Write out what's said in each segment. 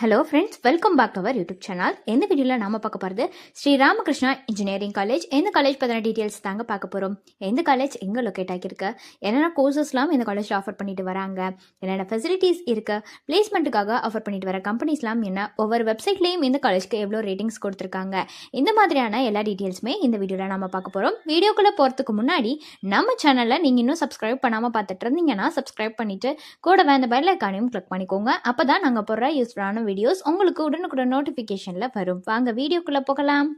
Hello friends, welcome back to our YouTube channel. இந்த வீடியோவில் நாம பார்க்க போகிறது ஸ்ரீ ராமகிருஷ்ணா இன்ஜினியரிங் காலேஜ். இந்த காலேஜ் பற்றின டீட்டெயில்ஸ் தாங்க பார்க்க போகிறோம். இந்த காலேஜ் எங்கே லொக்கேட் ஆகியிருக்கு, என்னென்ன கோர்சஸ்லாம் இந்த காலேஜில் ஆஃபர் பண்ணிட்டு வராங்க, என்னென்ன ஃபெசிலிட்டிஸ் இருக்குது, பிளேஸ்மெண்ட்டுக்காக ஆஃபர் பண்ணிட்டு வர கம்பெனிஸ்லாம் என்ன, ஒவ்வொரு வெப்சைட்லேயும் இந்த காலேஜ்க்கு எவ்வளோ ரேட்டிங்ஸ் கொடுத்துருக்காங்க, இந்த மாதிரியான எல்லா டீட்டெயில்ஸுமே இந்த வீடியோவில் நாம பார்க்க போகிறோம். வீடியோக்குள்ளே போகிறதுக்கு முன்னாடி நம்ம சேனலில் நீங்கள் இன்னும் சப்ஸ்கிரைப் பண்ணாமல் பார்த்துட்டு இருந்தீங்கன்னா சப்ஸ்கிரைப் பண்ணிவிட்டு கூடவே அந்த பெல் ஐக்கானையும் கிளிக் பண்ணிக்கோங்க. அப்போ தான் நாங்கள் போடுற யூஸ்ஃபுல்லான வீடியோஸ் உங்களுக்கு உடனுக்குடன் நோட்டிஃபிகேஷனில் வரும். வாங்க வீடியோக்குள்ளே போகலாம்.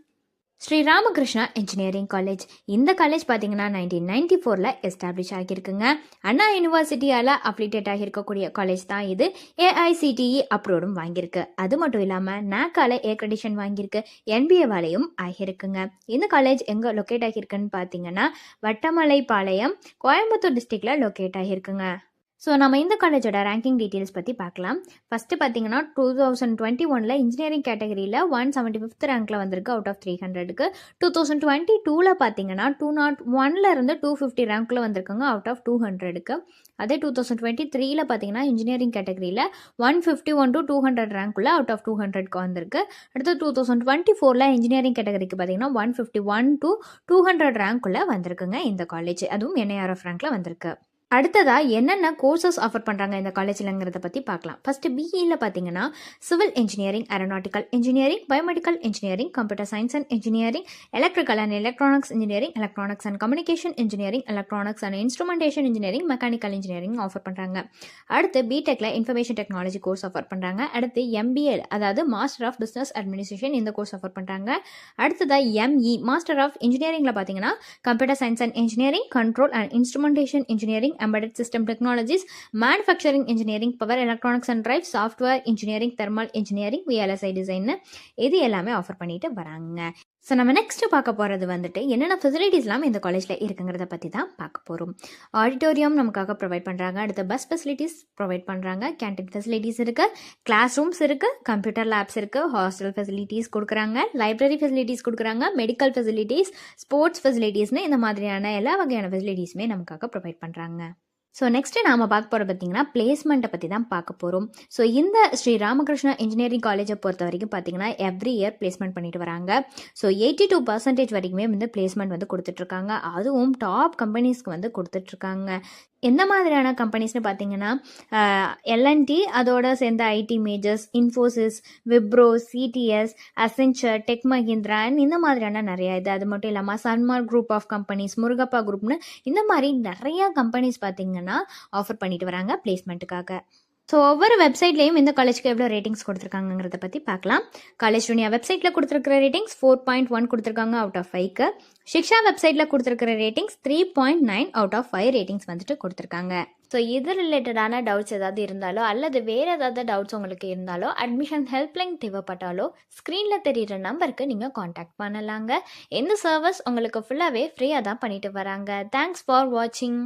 Shri Ramakrishna engineering college. இந்த காலேஜ் பார்த்தீங்கன்னா 1994 எஸ்டாப்ளிஷ் ஆகியிருக்குங்க. அண்ணா யூனிவர்சிட்டியால் அப்ளிகேட் ஆகியிருக்கக்கூடிய காலேஜ் தான் இது. ஏஐசிடிஇ அப்ரூவ்டும் வாங்கியிருக்கு. அது மட்டும் இல்லாமல் நாக்கால ஏக்ரெடிஷன் வாங்கியிருக்கு. என்பிஏ வாலையும் ஆகியிருக்குங்க. இந்த காலேஜ் எங்கே லொக்கேட் ஆகியிருக்குன்னு பார்த்தீங்கன்னா வட்டமலைப்பாளையம், கோயம்புத்தூர் டிஸ்ட்ரிக்டில் லொக்கேட் ஆகியிருக்குங்க. ஸோ நம்ம இந்த காலேஜோட ரேங்கிங் டீட்டெயில்ஸ் பற்றி பார்க்கலாம். ஃபஸ்ட்டு பார்த்தீங்கன்னா 2021 இன்ஜினியரிங் கேட்டகரியில் 175th ரேங்க்கில் வந்திருக்கு அவுட் ஆஃப் 300க்கு. 2022 பார்த்தீங்கன்னா 201 250 ரேங்க்கில் வந்திருக்குங்க அவுட் ஆஃப் 200க்கு. அதே 2023 பார்த்தீங்கன்னா இன்ஜினியரிங் கேட்டகரியில் 151 to 200 ரேங்க்குள்ள அவுட் ஆஃப் 200க்கு வந்திருக்கு. அடுத்து 2024 இன்ஜினியரிங் கேட்டகரிக்கு பார்த்தீங்கன்னா 151 to 200 ரேங்க்குள்ள வந்திருக்குங்க இந்த காலேஜ். அதுவும் NIRF ரேங்க்கில் வந்திருக்கு. அடுத்ததா என்னென்ன கோர்சஸ் ஆஃபர் பண்ணுறாங்க இந்த காலேஜில்ங்கிறத பற்றி பார்க்கலாம். ஃபஸ்ட்டு பிஇயில் பார்த்தீங்கன்னா civil engineering, aeronautical engineering, biomedical engineering, computer science and engineering, electrical and electronics engineering, electronics and communication engineering, electronics and instrumentation engineering, mechanical engineering offer பண்ணுறாங்க. அடுத்து பிடெக்கில் இன்ஃபர்மேஷன் டெக்னாலஜி கோர்ஸ் ஆஃபர் பண்ணுறாங்க. அடுத்து MBA அதாவது master of business administration இந்த course offer பண்ணுறாங்க. அடுத்ததாக ME master of இன்ஜினியரிங்கில் பார்த்தீங்கன்னா computer science and engineering, control and instrumentation engineering, embedded system technologies, manufacturing engineering, power electronics and drive, software engineering, thermal engineering, VLSI design இது எல்லாமே offer பண்ணிட்டு வராங்க. So நம்ம next பார்க்க போகிறது வந்துட்டு என்னென்ன ஃபெசிலிட்டிஸ்லாம் இந்த காலேஜில் இருக்குங்கிறத பற்றி தான் பார்க்க போகிறோம். ஆடிட்டோரியம் நமக்காக ப்ரொவைட் பண்ணுறாங்க. அடுத்து பஸ் ஃபெசிலிட்டிஸ் ப்ரொவைட் பண்ணுறாங்க. கேன்டீன் ஃபெசிலிட்டிஸ் இருக்குது, கிளாஸ் ரூம்ஸ் இருக்குது, கம்ப்யூட்டர் லேப்ஸ் இருக்குது, ஹாஸ்டல் ஃபெசிலிட்டிஸ் கொடுக்குறாங்க, லைப்ரரி ஃபெசிலிட்டிஸ் கொடுக்குறாங்க, மெடிக்கல் ஃபெசிலிட்டிஸ், ஸ்போர்ட்ஸ் ஃபெசிலிட்டிஸ்னு இந்த மாதிரியான எல்லா வகையான ஃபெசிலிட்டிஸுமே நமக்காக ப்ரொவைட் பண்ணுறாங்க. ஸோ நெக்ஸ்ட்டு நாம் பார்க்க போகிற பார்த்தீங்கன்னா பிளேஸ்மெண்ட்டை பற்றி தான் பார்க்க போகிறோம். ஸோ இந்த ஸ்ரீ ராமகிருஷ்ணா இன்ஜினியரிங் காலேஜை பொறுத்த வரைக்கும் பார்த்தீங்கன்னா எவ்ரி இயர் பிளேஸ்மெண்ட் பண்ணிட்டு வராங்க. ஸோ 82% வரைக்குமே வந்து பிளேஸ்மெண்ட் வந்து கொடுத்துட்ருக்காங்க. அதுவும் டாப் கம்பெனிஸ்க்கு வந்து கொடுத்துட்ருக்காங்க. எந்த மாதிரியான கம்பெனிஸ்னு பார்த்தீங்கன்னா எல்என்டி, அதோட சேர்ந்த IT majors, Infosys, Wipro, CTS, Accenture, tech Mahindra இந்த மாதிரியான நிறையா இது. அது மட்டும் இல்லாமல் Sanmar group of companies, Murugappa குரூப்னு இந்த மாதிரி நிறையா கம்பெனிஸ் பார்த்தீங்கன்னா ஆஃபர் பண்ணிட்டு வராங்க பிளேஸ்மெண்ட்டுக்காக. ஸோ ஒவ்வொரு வெப்சைட்லேயும் இந்த காலேஜ்க்கு எவ்வளோ ரேட்டிங்ஸ் கொடுத்துருக்காங்கிறத பற்றி பார்க்கலாம். காலேஜ் டுனியா வெப்சைட்டில் கொடுத்துருக்கிற ரேட்டிங்ஸ் 4.1 கொடுத்துருக்காங்க அவுட் ஆஃப் 5க்கு. ஷிக்ஷா வெப்சைட்டில் கொடுத்துருக்கிற ரேட்டிங்ஸ் 3.9 அவுட் ஆஃப் 5 ரேட்டிங்ஸ் வந்துட்டு கொடுத்துருக்காங்க. ஸோ இது ரிலேட்டடான டவுட்ஸ் ஏதாவது இருந்தாலோ அல்லது வேறு ஏதாவது டவுட்ஸ் உங்களுக்கு இருந்தாலோ, அட்மிஷன் ஹெல்ப்லைன் தேவைப்பட்டாலோ ஸ்க்ரீனில் தெரிகிற நம்பருக்கு நீங்கள் காண்டாக்ட் பண்ணலாங்க. இந்த சர்வீஸ் உங்களுக்கு ஃபுல்லாகவே ஃப்ரீயாக தான் பண்ணிட்டு வராங்க. தேங்க்ஸ் ஃபார் வாட்சிங்.